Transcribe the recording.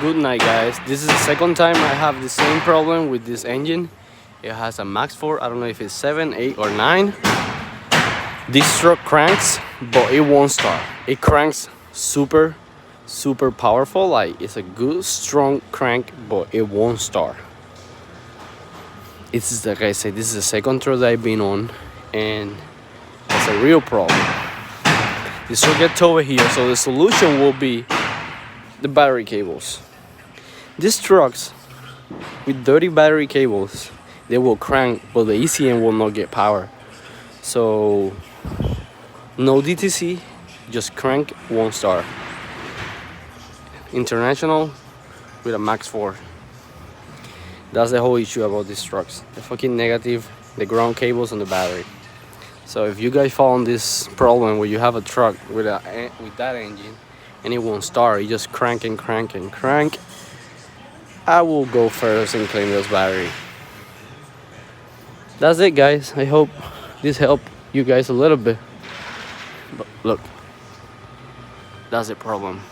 Good night, guys. This is the second time I have the same problem with this engine. It has a Maxxforce, I don't know if it's 7, 8 or 9. This truck cranks, but it won't start. It cranks super powerful, like it's a good strong crank, but it won't start. This is, like I said, this is the second truck that I've been on, and it's a real problem. This will get over here, so the solution will be the battery cables. These trucks with dirty battery cables, they will crank, but the ECM will not get power. So no DTC, just crank, won't start. International with a Maxxforce. That's the whole issue about these trucks. The fucking negative, the ground cables and the battery. So if you guys found this problem where you have a truck with that engine and it won't start, you just crank and crank and crank, I will go first and clean this battery. That's it, guys. I hope this helped you guys a little bit. But look, that's the problem.